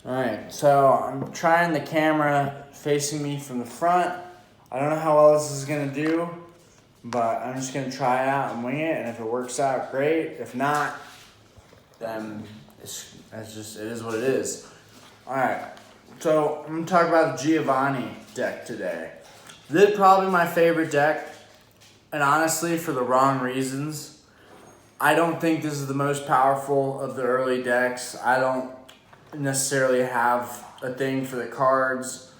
Alright, so I'm trying the camera facing me from the front. I don't know how well this is going to do, but I'm just going to try it out and wing it, and if it works out, great. If not, then it is what it is. Alright, so I'm going to talk about the Giovanni deck today. This is probably my favorite deck, and honestly, for the wrong reasons. I don't think this is the most powerful of the early decks. I don't necessarily have a thing for the cards,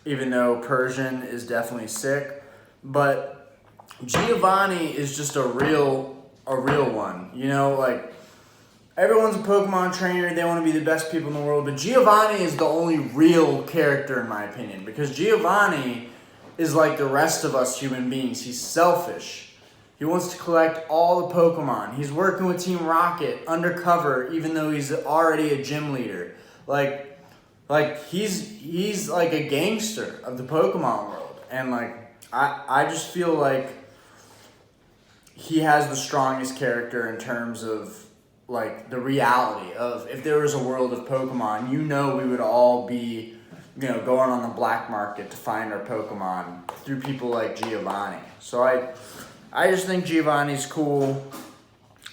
even though Persian is definitely sick. But Giovanni is just a real one. You know, like, everyone's a Pokemon trainer, they want to be the best people in the world, but Giovanni is the only real character in my opinion, because Giovanni is like the rest of us human beings. He's selfish. He wants to collect all the Pokemon. He's working with Team Rocket undercover, even though he's already a gym leader. Like he's like a gangster of the Pokemon world. And like I just feel like he has the strongest character in terms of like the reality of if there was a world of Pokemon, you know, we would all be, you know, going on the black market to find our Pokemon through people like Giovanni. So I just think Giovanni's cool,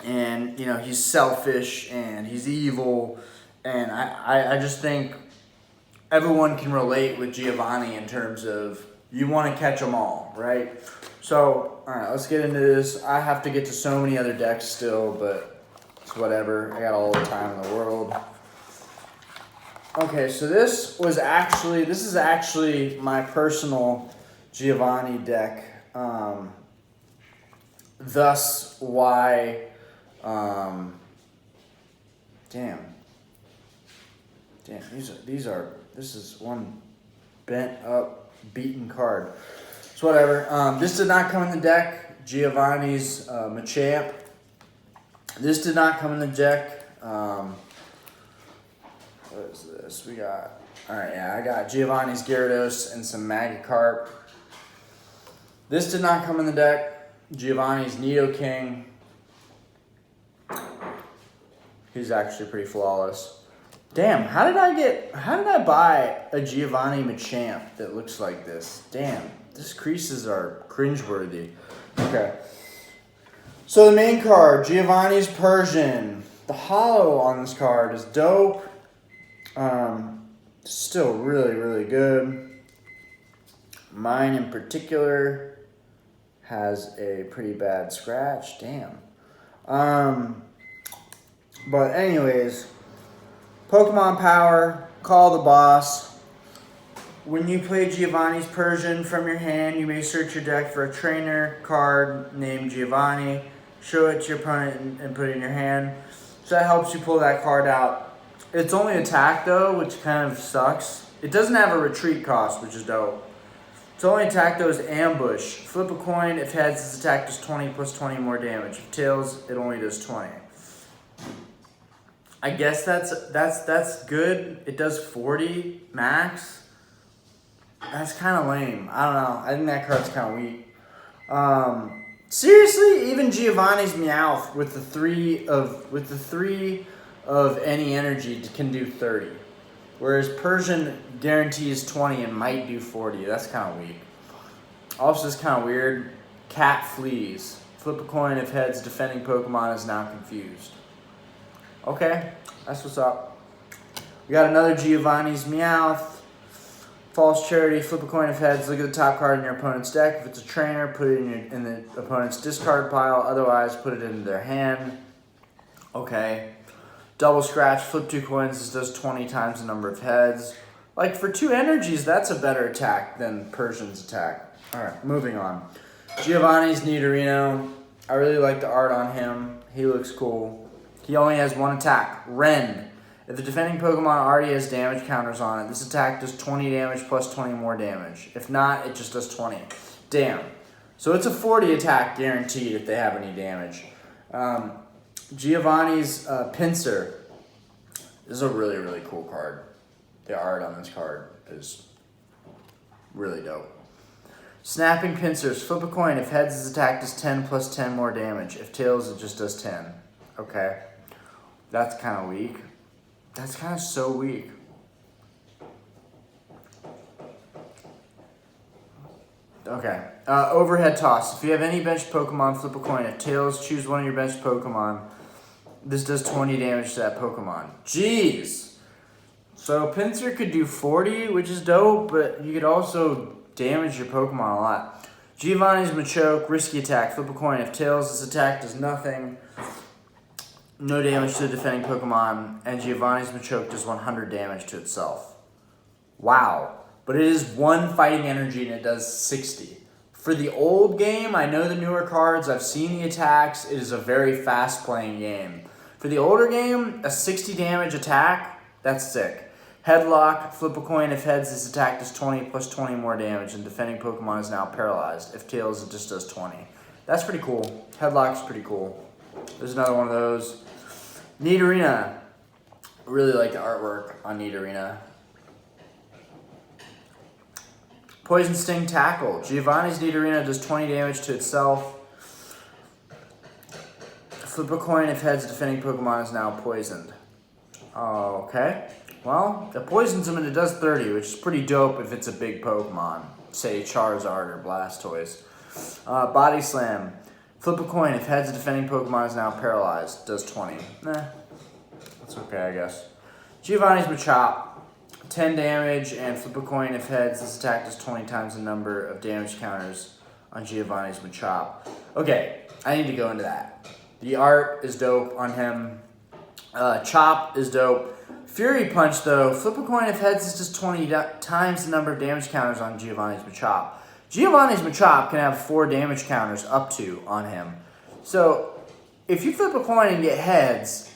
and, you know, he's selfish, and he's evil, and I just think everyone can relate with Giovanni in terms of you want to catch them all, right? So, all right, let's get into this. I have to get to so many other decks still, but it's whatever. I got all the time in the world. Okay, so this is actually my personal Giovanni deck. Thus, why, this is one bent up, beaten card. So whatever, this did not come in the deck, Giovanni's Machamp. This did not come in the deck, what is this, we got, alright, yeah, I got Giovanni's Gyarados and some Magikarp. This did not come in the deck. Giovanni's Nidoking. He's actually pretty flawless. Damn, how did I buy a Giovanni Machamp that looks like this? Damn, these creases are cringeworthy. Okay. So the main card, Giovanni's Persian. The holo on this card is dope. Still really, really good. Mine in particular has a pretty bad scratch. Damn. But anyways, Pokemon Power, call the boss. When you play Giovanni's Persian from your hand, you may search your deck for a trainer card named Giovanni. Show it to your opponent and put it in your hand. So that helps you pull that card out. It's only attack though, which kind of sucks. It doesn't have a retreat cost, which is dope. Its only attack though is Ambush. Flip a coin. If heads, its attack does 20 plus 20 more damage. If tails, it only does 20. I guess that's good. It does 40 max. That's kind of lame. I don't know. I think that card's kind of weak. Seriously, even Giovanni's Meowth with the three of any energy can do 30. Whereas Persian guarantees 20 and might do 40. That's kind of weak. Also, it's kind of weird. Cat flees. Flip a coin. If heads, defending Pokemon is now confused. Okay, that's what's up. We got another Giovanni's Meowth. False Charity. Flip a coin. If heads, look at the top card in your opponent's deck. If it's a trainer, put it in the opponent's discard pile. Otherwise, put it in their hand. Okay. Double scratch, flip 2 coins, this does 20 times the number of heads. Like, for 2 energies, that's a better attack than Persian's attack. Alright, moving on. Giovanni's Nidorino. I really like the art on him. He looks cool. He only has 1 attack, Rend. If the defending Pokemon already has damage counters on it, this attack does 20 damage plus 20 more damage. If not, it just does 20. Damn. So it's a 40 attack guaranteed if they have any damage. Giovanni's Pinsir. This is a really, really cool card. The art on this card is really dope. Snapping Pincers. Flip a coin. If heads, his attack does 10 plus 10 more damage. If tails, it just does 10. Okay. That's kind of weak. That's kind of so weak. Okay. Overhead toss. If you have any benched Pokemon, flip a coin. If tails, choose one of your benched Pokemon. This does 20 damage to that Pokemon. Jeez. So Pinsir could do 40, which is dope, but you could also damage your Pokemon a lot. Giovanni's Machoke, risky attack. Flip a coin. If tails, this attack does nothing. No damage to the defending Pokemon. And Giovanni's Machoke does 100 damage to itself. Wow. But it is 1 fighting energy and it does 60. For the old game, I know the newer cards, I've seen the attacks. It is a very fast playing game. For the older game, a 60 damage attack, that's sick. Headlock, flip a coin. If heads, this attack does 20 plus 20 more damage, and defending Pokemon is now paralyzed. If tails, it just does 20. That's pretty cool. Headlock's pretty cool. There's another one of those. Nidorina. Really like the artwork on Nidorina. Poison Sting Tackle. Giovanni's Nidorina does 20 damage to itself. Flip a coin. If heads, defending Pokemon is now poisoned. Okay. Well, it poisons him and it does 30, which is pretty dope if it's a big Pokemon. Say Charizard or Blastoise. Body Slam. Flip a coin. If heads, defending Pokemon is now paralyzed. Does 20. That's okay, I guess. Giovanni's Machop. 10 damage, and flip a coin. If heads, this attack does 20 times the number of damage counters on Giovanni's Machop. Okay, I need to go into that. The art is dope on him. Chop is dope. Fury Punch, though. Flip a coin. If heads, this does 20 times the number of damage counters on Giovanni's Machop. Giovanni's Machop can have 4 damage counters up to on him. So, if you flip a coin and get heads,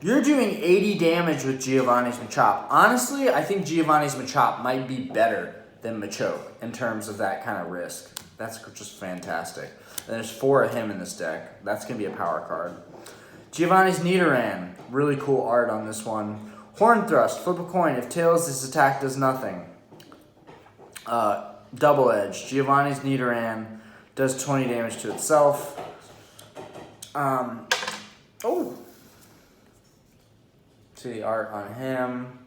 you're doing 80 damage with Giovanni's Machop. Honestly, I think Giovanni's Machop might be better than Machoke in terms of that kind of risk. That's just fantastic. And there's 4 of him in this deck. That's going to be a power card. Giovanni's Nidoran. Really cool art on this one. Horn Thrust. Flip a coin. If tails, this attack does nothing. Double Edge. Giovanni's Nidoran does 20 damage to itself. See the art on him.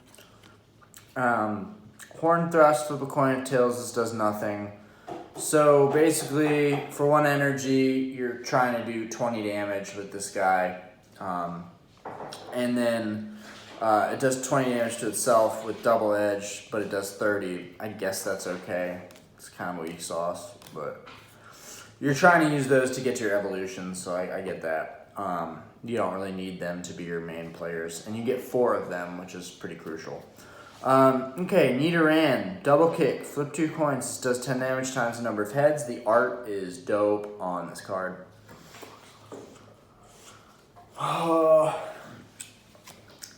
Horn Thrust, flip a coin. If tails, this does nothing. So basically, for 1 energy, you're trying to do 20 damage with this guy. And then it does 20 damage to itself with Double Edge, but it does 30. I guess that's okay. It's kind of weak sauce, but you're trying to use those to get to your evolutions, so I get that. You don't really need them to be your main players. And you get 4 of them, which is pretty crucial. Okay, Nidoran. Double Kick. Flip 2 coins. This does 10 damage times the number of heads. The art is dope on this card.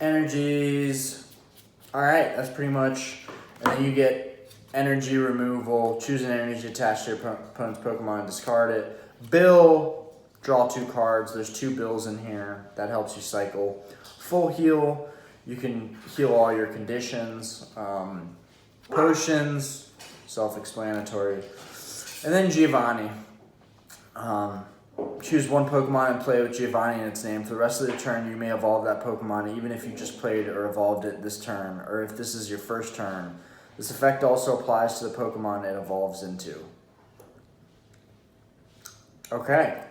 Energies. Alright, that's pretty much. And then you get energy removal. Choose an energy attached to your opponent's Pokemon and discard it. Bill. Draw 2 cards. There's 2 bills in here. That helps you cycle. Full heal. You can heal all your conditions. Potions. Self-explanatory. And then Giovanni. Choose 1 Pokemon and play with Giovanni in its name. For the rest of the turn, you may evolve that Pokemon even if you just played or evolved it this turn, or if this is your first turn. This effect also applies to the Pokemon it evolves into. Okay.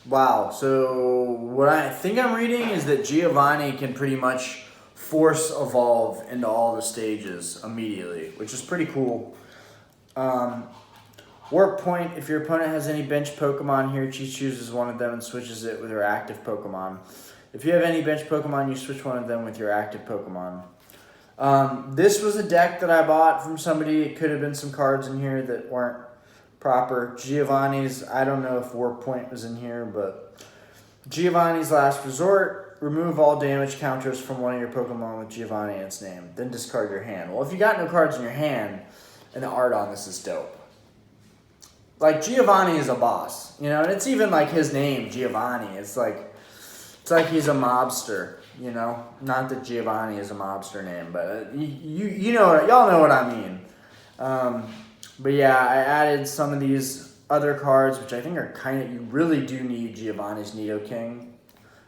Wow, so what I think I'm reading is that Giovanni can pretty much force evolve into all the stages immediately, which is pretty cool. Warp Point, if your opponent has any bench Pokemon here, she chooses one of them and switches it with her active Pokemon. If you have any bench Pokemon, you switch one of them with your active Pokemon. This was a deck that I bought from somebody. It could have been some cards in here that weren't proper. Giovanni's, I don't know if Warp Point was in here, but Giovanni's Last Resort. Remove all damage counters from one of your Pokemon with Giovanni in its name. Then discard your hand. Well, if you got no cards in your hand, and the art on this is dope. Like, Giovanni is a boss, you know, and it's even like his name, Giovanni. It's like he's a mobster, you know. Not that Giovanni is a mobster name, but you know, y'all know what I mean. But yeah, I added some of these other cards, which I think are kind of, you really do need Giovanni's Nidoking.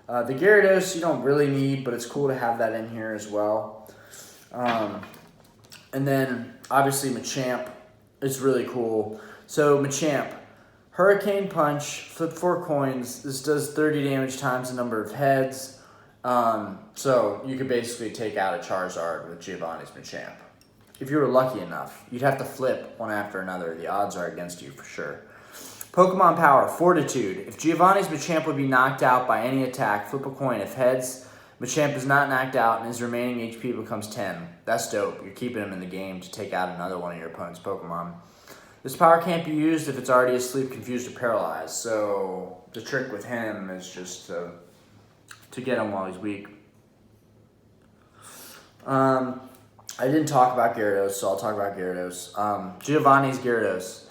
The Gyarados you don't really need, but it's cool to have that in here as well. And then, obviously, Machamp is really cool. So, Machamp, Hurricane Punch, flip 4 coins. This does 30 damage times the number of heads. So, you could basically take out a Charizard with Giovanni's Machamp. If you were lucky enough, you'd have to flip one after another. The odds are against you for sure. Pokemon Power, Fortitude. If Giovanni's Machamp would be knocked out by any attack, flip a coin. If heads, Machamp is not knocked out and his remaining HP becomes 10. That's dope. You're keeping him in the game to take out another one of your opponent's Pokemon. This power can't be used if it's already asleep, confused, or paralyzed. So the trick with him is just to get him while he's weak. I didn't talk about Gyarados, so I'll talk about Gyarados. Giovanni's Gyarados.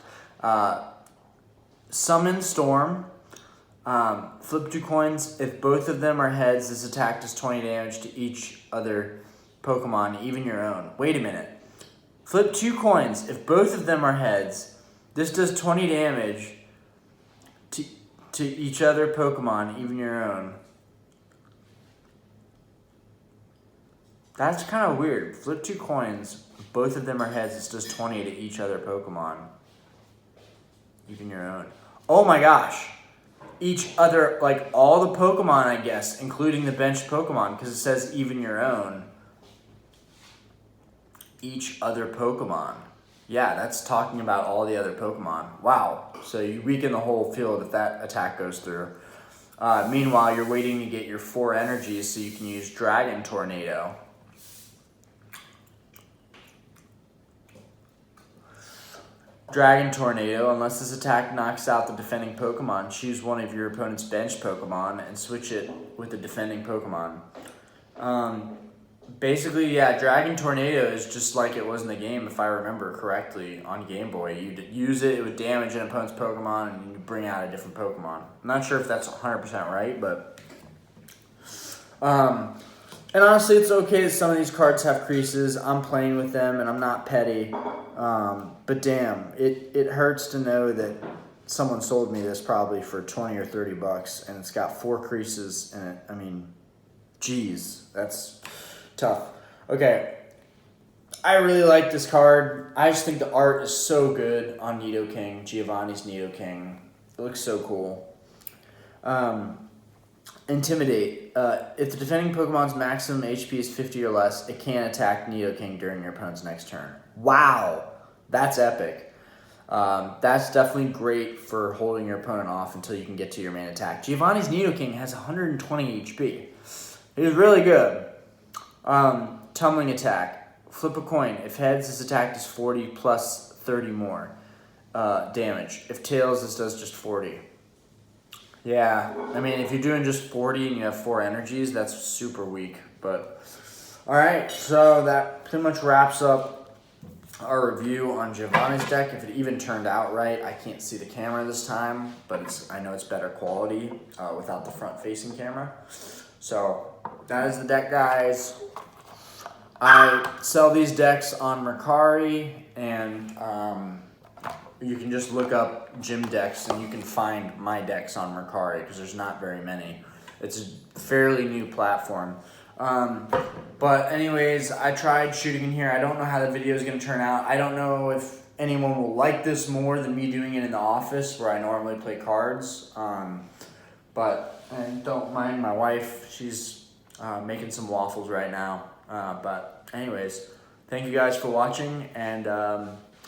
Summon Storm. Flip 2 coins. If both of them are heads, this attack does 20 damage to each other Pokemon, even your own. Wait a minute. Flip 2 coins. If both of them are heads, this does 20 damage to each other Pokemon, even your own. That's kind of weird. Flip 2 coins. If both of them are heads, this does 20 to each other Pokemon, even your own. Oh my gosh. Each other, like all the Pokemon, I guess, including the benched Pokemon, because it says even your own. Each other Pokemon. Yeah, that's talking about all the other Pokemon. Wow. So you weaken the whole field if that attack goes through. Meanwhile, you're waiting to get your 4 energies so you can use Dragon Tornado. Dragon Tornado, unless this attack knocks out the defending Pokemon, choose one of your opponent's bench Pokemon and switch it with the defending Pokemon. Basically, yeah, Dragon Tornado is just like it was in the game, if I remember correctly, on Game Boy. You'd use it, it would damage an opponent's Pokemon, and you bring out a different Pokemon. I'm not sure if that's 100% right, but... and honestly, it's okay that some of these cards have creases. I'm playing with them, and I'm not petty. But damn, it hurts to know that someone sold me this probably for 20 or 30 bucks, and it's got 4 creases in it. I mean, geez, that's tough. Okay, I really like this card. I just think the art is so good on Nidoking, Giovanni's Nidoking. It looks so cool. Intimidate. If the defending Pokemon's maximum HP is 50 or less, it can't attack Nidoking during your opponent's next turn. Wow, that's epic. That's definitely great for holding your opponent off until you can get to your main attack. Giovanni's Nidoking has 120 HP. It is really good. Tumbling attack. Flip a coin. If heads, this attack does 40 plus 30 more damage. If tails, this does just 40. Yeah, I mean, if you're doing just 40 and you have 4 energies, that's super weak. But, alright, so that pretty much wraps up our review on Giovanni's deck. If it even turned out right, I can't see the camera this time, but I know it's better quality without the front-facing camera. So, that is the deck, guys. I sell these decks on Mercari, and you can just look up gym decks and you can find my decks on Mercari because there's not very many. It's a fairly new platform. But anyways, I tried shooting in here. I don't know how the video is going to turn out. I don't know if anyone will like this more than me doing it in the office where I normally play cards. But don't mind my wife. She's making some waffles right now. But anyways, thank you guys for watching, and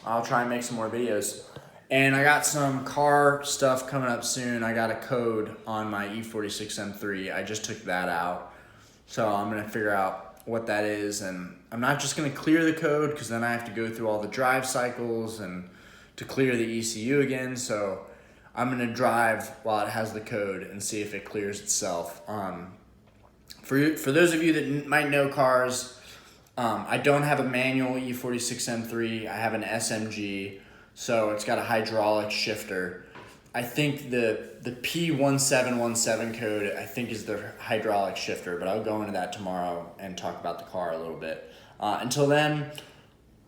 I'll try and make some more videos. And I got some car stuff coming up soon. I got a code on my E46M3. I just took that out. So I'm going to figure out what that is. And I'm not just going to clear the code because then I have to go through all the drive cycles and to clear the ECU again. So I'm going to drive while it has the code and see if it clears itself. For those of you that might know cars, I don't have a manual E46M3. I have an SMG, so it's got a hydraulic shifter. I think the P1717 code, I think, is the hydraulic shifter, but I'll go into that tomorrow and talk about the car a little bit. Until then,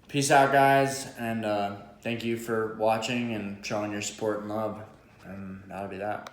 peace out, guys, and thank you for watching and showing your support and love, and that'll be that.